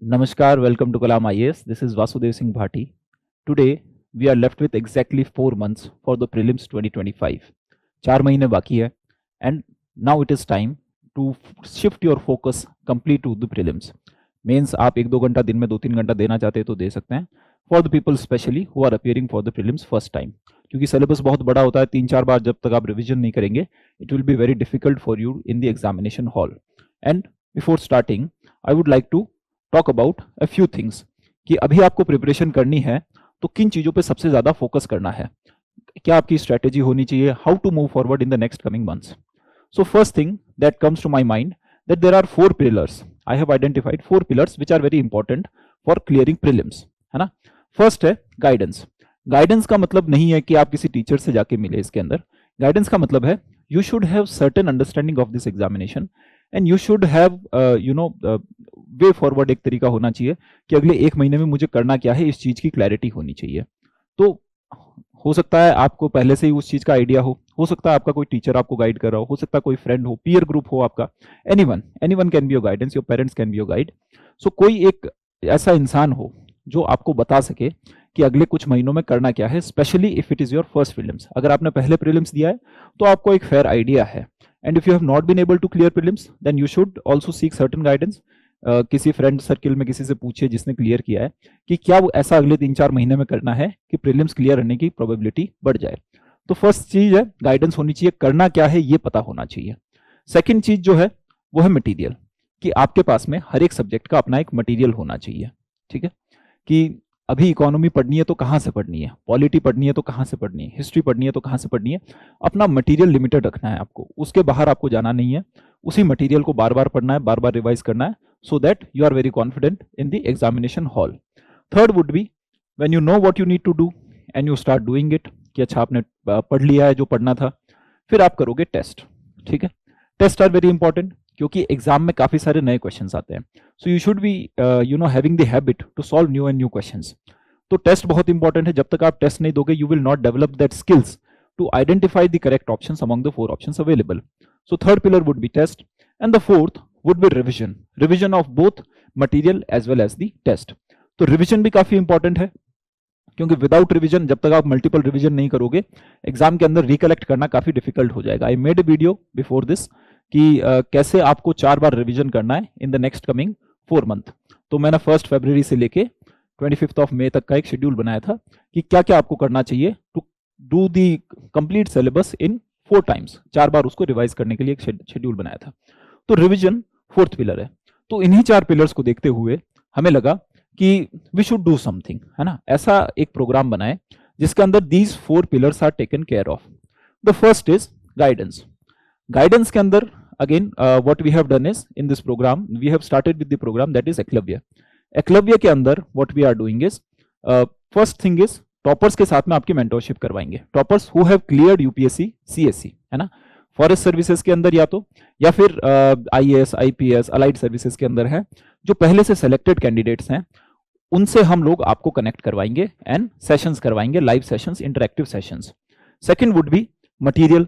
Namaskar, welcome to Kalam IAS. This is Vasudev Singh Bhati. Today, we are left with exactly 4 months for the prelims 2025. 4 महीने बाकी है and now it is time to shift your focus complete to the prelims. Means आप 1-2 घंटा दिन में 2-3 घंटा देना चाहते हैं तो दे सकते हैं. For the people specially who are appearing for the prelims first time. क्योंकि सिलेबस बहुत बड़ा होता है, 3-4 बार जब तक आप रिविजन नहीं करेंगे, it will be very difficult for you in the examination hall. And before starting, I would like to talk about a few things कि अभी आपको प्रिपरेशन करनी है तो किन चीजों पे सबसे ज्यादा फोकस करना है, क्या आपकी स्ट्रेटेजी होनी चाहिए, how to move forward in the next coming months. So first thing that comes to my mind that there are 4 pillars. I have identified 4 pillars which are very important for clearing prelims, है ना. First है guidance. Guidance का मतलब नहीं है कि आप किसी टीचर से जाके मिले. इसके अंदर गाइडेंस का मतलब है you should have certain understanding of this examination and you should have way forward. एक तरीका होना चाहिए कि अगले 1 महीने में मुझे करना क्या है, इस चीज की क्लैरिटी होनी चाहिए. तो हो सकता है आपको पहले से ही उस चीज का आइडिया हो सकता है आपका कोई टीचर आपको गाइड कर रहा हो सकता है कोई फ्रेंड हो, पीयर ग्रुप हो आपका, anyone can be your guidance, your parents can be your guide. So कोई एक ऐसा इंसान हो जो आपको बता सके कि अगले कुछ महीनों में करना क्या है, specially if it is your first prelims. अगर आपने पहले प्रीलिम्स दिया है तो आपको एक फेयर आइडिया है. And if you have not been able to clear prelims then you should also seek certain guidance. किसी फ्रेंड सर्किल में किसी से पूछिए जिसने क्लियर किया है कि क्या वो ऐसा अगले 3-4 महीने में करना है कि प्रीलिम्स क्लियर होने की प्रोबेबिलिटी बढ़ जाए. तो फर्स्ट चीज है गाइडेंस होनी चाहिए, करना क्या है ये पता होना चाहिए. सेकंड चीज जो है वो है मटेरियल, कि आपके पास में हर एक सब्जेक्ट का अपना एक मटेरियल होना चाहिए. ठीक है, कि अभी इकोनॉमी पढ़नी है तो कहाँ से पढ़नी है, पॉलिटी पढ़नी है तो कहाँ से पढ़नी है, हिस्ट्री पढ़नी है तो कहाँ से पढ़नी है. अपना मटेरियल लिमिटेड रखना है आपको, उसके बाहर आपको जाना नहीं है. उसी मटेरियल को बार बार पढ़ना है, बार बार रिवाइज करना है, so that you are very confident in the examination hall. Third would be when you know what you need to do and you start doing it, कि अच्छा आपने पढ़ लिया है जो पढ़ना था, फिर आप करोगे टेस्ट. ठीक है, टेस्ट आर वेरी इंपॉर्टेंट क्योंकि एग्जाम में काफी सारे नए क्वेश्चंस आते हैं. So you should be having the habit to solve new and new questions. तो टेस्ट बहुत इंपॉर्टेंट है. जब तक आप टेस्ट नहीं दोगे you will not develop that skills to identify the correct options among the 4 options available. So third pillar would be test and the fourth would be revision of both material as well as the test. तो revision भी काफी important है क्योंकि without revision जब तक आप multiple revision नहीं करोगे एग्जाम के अंदर रिकलेक्ट करना काफी डिफिकल्ट हो जाएगा. I made a video before this कि कैसे आपको 4 बार रिविजन करना है इन द नेक्स्ट कमिंग 4 मंथ. तो मैंने 1 फरवरी से लेके 25 मई तक का एक शेड्यूल बनाया था कि क्या क्या आपको करना चाहिए to do the complete syllabus in 4 times. 4 बार उसको रिवाइज करने के लिए एक शेड्यूल बनाया था. तो रिवीजन 4th पिलर है. तो इन्हीं 4 पिलर्स को देखते हुए हमें लगा कि वी शुड डू समथिंग, है ना. ऐसा एक प्रोग्राम बनाए जिसके अंदर these 4 pillars are taken care of. The first is guidance. Guidance के अंदर again what we have done is in this programme we have started with the programme that is Eklavya. Eklavya के अंदर what we are doing is first thing is toppers के साथ में आपकी mentorship करवाएंगे. Toppers who have cleared UPSC CSC, है ना, forest services के अंदर या फिर आईएएस आईपीएस अलाइड सर्विसेज के अंदर है, जो पहले से सिलेक्टेड कैंडिडेट्स हैं, उनसे हम लोग आपको कनेक्ट करवाएंगे एंड सेशंस करवाएंगे, live sessions, interactive sessions. Second would be material.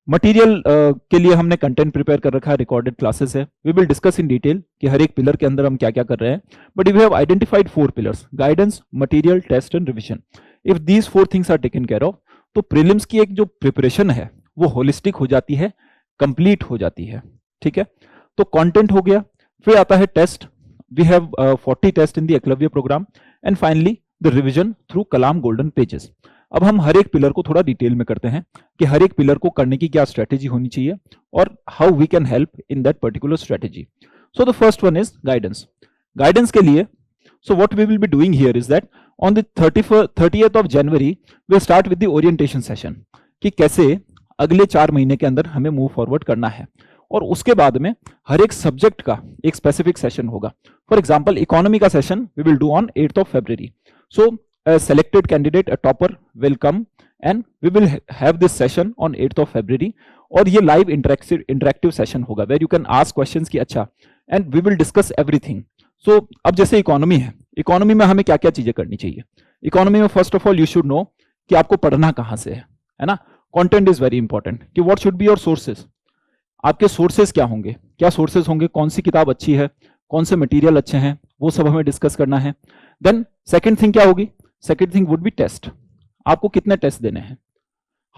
Material के लिए हमने कंटेंट प्रिपेयर कर रखा है, रिकॉर्डेड क्लासेस है. We will discuss in detail कि हर एक पिलर के अंदर हम क्या क्या कर रहे हैं. But we have identified 4 pillars, guidance, material, test and revision. If these 4 things are taken care of तो प्रीलिम्स की एक जो प्रिपरेशन है वो होलिस्टिक हो जाती है, कंप्लीट हो जाती है. ठीक है, तो कंटेंट हो गया. फिर आता है test. We have 40 test in the Eklavya programme and finally the revision through Kalam golden pages. अब हम हर एक पिलर को थोड़ा डिटेल में करते हैं कि हर एक पिलर को करने की क्या स्ट्रेटेजी होनी चाहिए और how we can help in that particular strategy. So the first one is guidance. Guidance के लिए so what we will be doing here is that on the 30th of January we'll start with the orientation session कि कैसे अगले 4 महीने के अंदर हमें move forward करना है. और उसके बाद में हर एक सब्जेक्ट का एक स्पेसिफिक सेशन होगा. फॉर एग्जांपल इकोनॉमी का session we will do on 8th of February. So a selected candidate, a topper will come and we will have this session on 8th of February. और ये live interactive session होगा where you can ask questions कि अच्छा and we will discuss everything. सो अब जैसे economy है, economy में हमें क्या क्या चीजें करनी चाहिए. इकोनॉमी में first of all you should know कि आपको पढ़ना कहां से है ना. कंटेंट इज वेरी इंपॉर्टेंट कि what should be your sources. आपके सोर्सेज क्या होंगे, क्या सोर्सेज होंगे, कौन सी किताब अच्छी है, कौन से मटेरियल अच्छे हैं, वो सब हमें डिस्कस करना है। देन सेकंड थिंग क्या होगी, second thing would be test. आपको कितने टेस्ट देने हैं,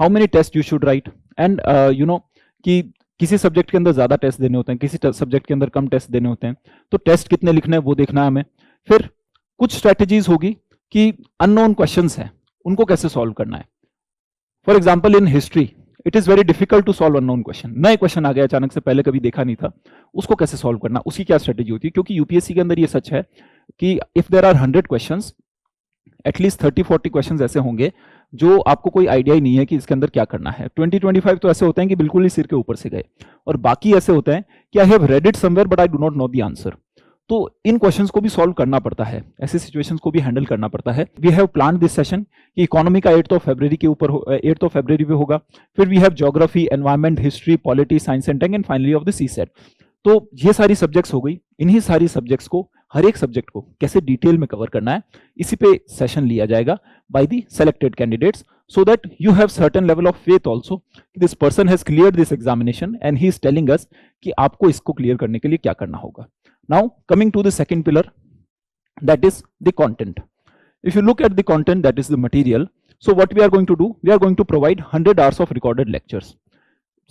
how many test you should write, and you know कि किसी सब्जेक्ट के अंदर ज्यादा टेस्ट देने होते हैं, किसी सब्जेक्ट के अंदर कम टेस्ट देने होते हैं, तो टेस्ट कितने लिखने हैं वो देखना है हमें। फिर कुछ स्ट्रेटेजीज होगी कि अननोन क्वेश्चंस हैं उनको कैसे सॉल्व करना है। For example in history it is very difficult to solve unknown question, नए क्वेश्चन आ गया अचानक से, पहले कभी देखा नहीं था, उसको कैसे सॉल्व करना, उसकी क्या स्ट्रेटेजी होती है। क्योंकि यूपीएससी के अंदर ये सच है कि if there are 100 questions, at least 30-40 questions ऐसे होंगे जो आपको कोई आइडिया ही नहीं है कि इसके अंदर क्या करना है। 20-25 तो ऐसे होते हैं कि बिल्कुल ही सिर के ऊपर से गए, और बाकी ऐसे होते हैं कि I have read it somewhere but I do not know the answer. तो इन क्वेश्चंस को भी सॉल्व करना पड़ता है, ऐसे सिचुएशंस को भी हैंडल करना पड़ता है। We have plan this session कि इकोनॉमी का 8 फरवरी के ऊपर 8 फरवरी पे होगा। फिर we have geography, environment, history, polity, science and tech, and finally of the CSAT. तो ये सारी सब्जेक्ट्स हो गई। इन्हीं सारी सब्जेक्ट्स को, हर एक सब्जेक्ट को कैसे डिटेल में कवर करना है, इसी पे सेशन लिया जाएगा by the selected candidates, so that you have certain level of faith also this person has cleared this examination and he is telling us कि आपको इसको क्लियर करने के लिए क्या करना होगा। Now coming to the second pillar, that is the content. If you look at the content, that is the material, so what we are going to do, we are going to provide 100 hours of recorded lectures.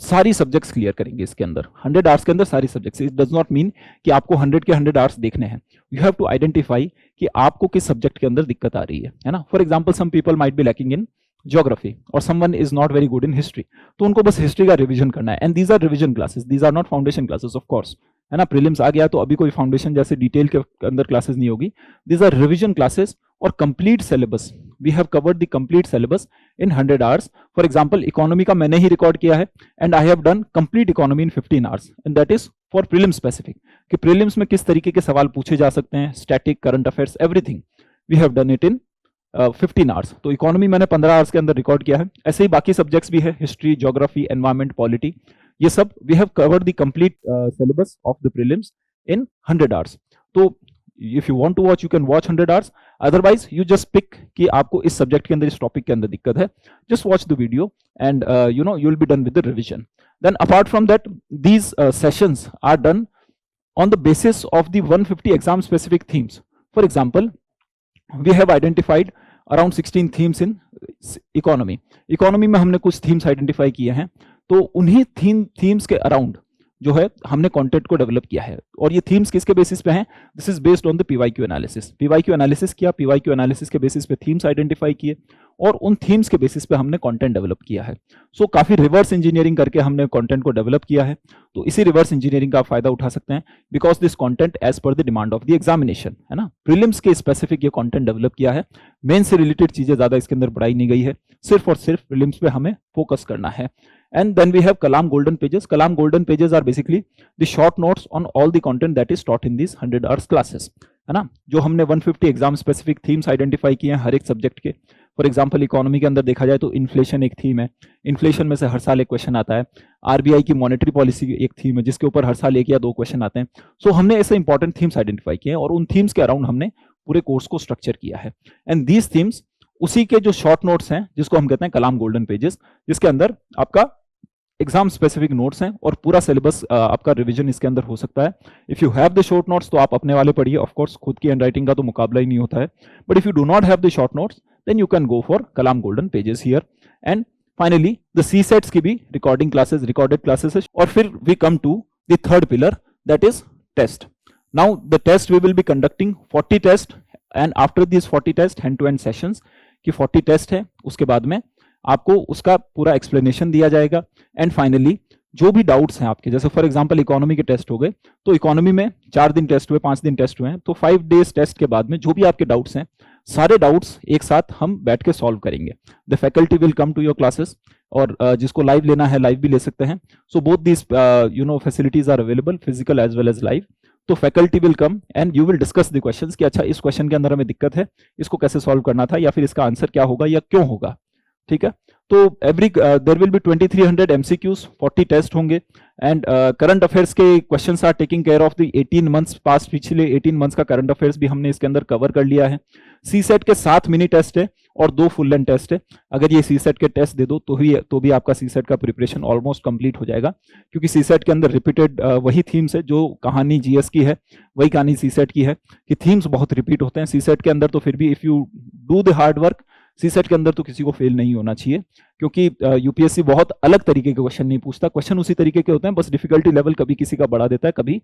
सारी subjects clear करेंगे इसके अंदर, 100 hours के अंदर सारी subjects. It does not mean कि आपको 100 के 100 आवर्स देखने हैं, यू हैव टू आइडेंटिफाई कि आपको किस सब्जेक्ट के अंदर दिक्कत आ रही है ना। For example some people might be lacking in geography और someone is not very good in history, तो उनको बस हिस्ट्री का रिवीजन करना है, and these are revision classes, these are not foundation classes of course, है ना। प्रीलिम्स आ गया तो अभी कोई फाउंडेशन जैसे डिटेल के अंदर क्लासेस नहीं होगी, दीज आर रिवीजन क्लासेस और complete syllabus. We have covered the complete syllabus in 100 hours. For example economy का मैंने ही रिकॉर्ड किया है, and I have done complete economy in 15 hours, and that is for prelim specific, कि prelims में किस तरीके के सवाल पूछे जा सकते हैं, static, current affairs, everything we have done it in 15 hours. तो इकोनॉमी मैंने 15 आवर्स के अंदर रिकॉर्ड किया है। ऐसे ही बाकी सब्जेक्ट्स भी है, हिस्ट्री, ज्योग्राफी, एनवायरमेंट, पॉलिटी, ये सब we have covered the complete syllabus of the prelims in 100 hours. तो if you want to watch you can watch 100 hours, otherwise you just pick कि आपको इस सब्जेक्ट के अंदर, इस टॉपिक के अंदर दिक्कत है, just watch the video and you know you will be done with the revision. Then apart from that, these sessions are done on the basis of the 150 exam specific themes. For example, we have identified around 16 themes in economy. Economy में हमने कुछ themes identify किए हैं, तो उन्हीं themes के around जो है हमने कंटेंट को डेवलप किया है। और ये थीम्स किसके बेसिस पे हैं, this is based on the PYQ analysis. PYQ analysis किया, पीवाईक्यू एनालिसिस के बेसिस पे थीम्स आइडेंटिफाई किए, और उन थीम्स के बेसिस पे हमने कंटेंट डेवलप किया है। सो काफी रिवर्स इंजीनियरिंग करके हमने कंटेंट को डेवलप किया है। तो इसी रिवर्स इंजीनियरिंग का फायदा उठा सकते हैं, because this content as per the demand of the examination, है ना। प्रीलिम्स के स्पेसिफिक ये कंटेंट डेवलप किया है, मेन से रिलेटेड चीजें ज्यादा इसके अंदर बढ़ाई नहीं गई है, सिर्फ और सिर्फ प्रीलिम्स पे हमें फोकस करना है। And then we have Kalam Golden Pages. Kalam Golden Pages are basically the short notes on all the content that is taught in these 100 hours classes, है ना। जो हमने 150 एग्जाम स्पेसिफिक थीम्स आइडेंटिफाई किए हैं हर एक subject के। For example economy के अंदर देखा जाए तो इन्फ्लेशन एक थीम है, इन्फ्लेशन में से हर साल एक क्वेश्चन आता है। आरबीआई की मॉनेटरी पॉलिसी एक थीम है जिसके ऊपर हर साल एक या दो क्वेश्चन आते हैं। सो हमने ऐसे इंपॉर्टेंट थीम्स आइडेंटिफाई किए हैं और उन थीम्स के अराउंड हमने पूरे कोर्स को स्ट्रक्चर किया है। एंड दीज थीम्स उसी के जो शॉर्ट नोट्स हैं जिसको हम कहते हैं कलाम गोल्डन पेजेस, जिसके अंदर आपका एग्जाम स्पेसिफिक नोट्स हैं और पूरा सिलेबस आपका रिवीजन इसके अंदर हो सकता है। If you have the short notes तो आप अपने वाले पढ़िए, ऑफ कोर्स खुद की हैंडराइटिंग का तो मुकाबला ही नहीं होता है, but if you do not have the short notes then you can go for Kalam golden pages here. And finally the CSATs की भी रिकॉर्डिंग क्लासेस, रिकॉर्डेड क्लासेस है। और फिर we come to the third pillar, that is test. Now the test we will be conducting 40 test, and after this 40 test hand to hand sessions की 40 test है, उसके बाद में आपको उसका पूरा एक्सप्लेनेशन दिया जाएगा। एंड फाइनली जो भी डाउट्स हैं आपके, जैसे फॉर एग्जांपल इकोनॉमी के टेस्ट हो गए, तो इकोनॉमी में 4 दिन टेस्ट हुए, 5 दिन टेस्ट हुए हैं, तो 5 डेज टेस्ट के बाद में जो भी आपके डाउट्स हैं, सारे डाउट्स एक साथ हम बैठ के सॉल्व करेंगे। The faculty will come to your classes, और जिसको लाइव लेना है लाइव भी ले सकते हैं। So both this you know facilities are available, physical as well as live. तो faculty will come and you will discuss the questions कि अच्छा इस क्वेश्चन के अंदर हमें दिक्कत है, इसको कैसे सॉल्व करना था, या फिर इसका आंसर क्या होगा या क्यों होगा, ठीक है। तो every there will be 2300 MCQs, 40 test होंगे, एंड करंट अफेयर्स के questions are taking care of the 18 months past, पिछले 18 मंथ्स का करंट अफेयर्स भी हमने इसके अंदर कवर कर लिया है। सी सेट के 7 मिनी टेस्ट है और 2 फुल लेंथ टेस्ट है। अगर ये सीसेट के टेस्ट दे दो तो भी आपका सीसेट का प्रिपरेशन ऑलमोस्ट कंप्लीट हो जाएगा, क्योंकि सीसेट के अंदर रिपीटेड वही थीम्स है, जो कहानी जीएस की है वही कहानी सीसेट की है, कि थीम्स बहुत रिपीट होते हैं सीसेट के अंदर। तो फिर भी if you do the hard work, CSAT के अंदर तो किसी को फेल नहीं होना चाहिए, क्योंकि यूपीएससी बहुत अलग तरीके के क्वेश्चन नहीं पूछता, क्वेश्चन उसी तरीके के होते हैं, बस डिफिकल्टी लेवल कभी किसी का बढ़ा देता है, कभी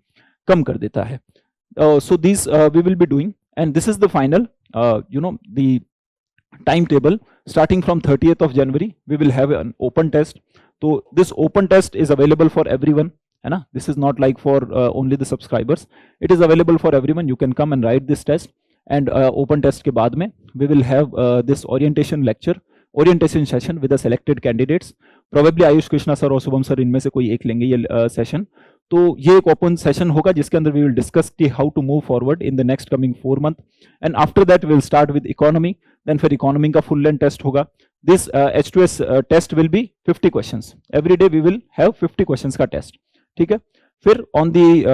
कम कर देता है। So these we will be doing, and this is the final the timetable. Starting from 30th of January we will have an open test. So this open test is available for everyone, है ना, this is not like for only the subscribers, it is available for everyone. You can come and write this test, and open test के बाद में we will have this orientation session with the selected candidates. Probably Ayush Krishna sir और Shubham sir इनमें से कोई एक लेंगे ये सेशन। तो ये एक ओपन सेशन होगा जिसके अंदर वी विल डिस्कस कि how to move forward in the next coming 4 month, and after that we will start with economy, then फिर इकोनॉमी का फुल लेंथ टेस्ट होगा। This H2S test will be 50 questions, every day we will have 50 questions का test, ठीक है। फिर on the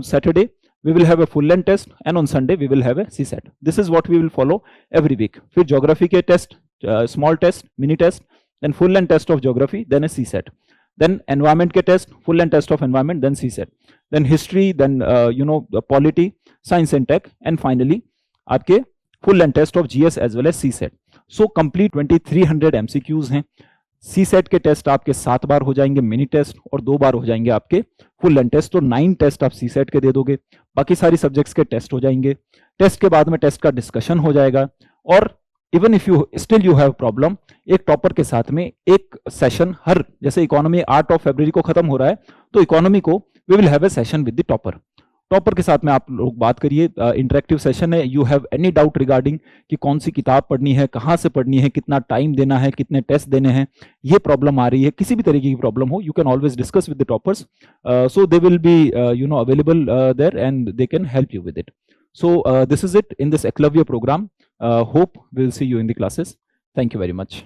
Saturday we will have a full length test, and on Sunday we will have a CSAT. This is what we will follow every week. फिर geography के test, small test, mini test, then full length test of geography, then a CSAT. Then environment के test, full length test of environment, then CSAT. Then history, then polity, science and tech, and finally आपके full length test of GS as well as CSAT. So complete 2300 MCQs हैं। CSAT के test आपके 7 बार हो जाएंगे mini test, और 2 बार हो जाएंगे आपके फुल लेंथ टेस्ट, तो 9 टेस्ट आप CSAT के दे दोगे। बाकी सारी सब्जेक्ट्स के टेस्ट हो जाएंगे। टेस्ट के बाद में टेस्ट का डिस्कशन हो जाएगा, और even if you still you have problem, एक टॉपर के साथ में एक सेशन हर, जैसे इकोनॉमी 8 ऑफ फरवरी को खत्म हो रहा है, तो इकोनॉमी को we will have a session with the topper. Topper के साथ में आप लोग बात करिए, इंटरेक्टिव सेशन है। You have any doubt regarding कि कौन सी किताब पढ़नी है, कहाँ से पढ़नी है, कितना टाइम देना है, कितने टेस्ट देने हैं, ये प्रॉब्लम आ रही है, किसी भी तरीके की प्रॉब्लम हो, you can always discuss with the toppers, so they will be available there and they can help you with it. So this is it in this Eklavya program. Hope we'll see you in the classes. Thank you very much.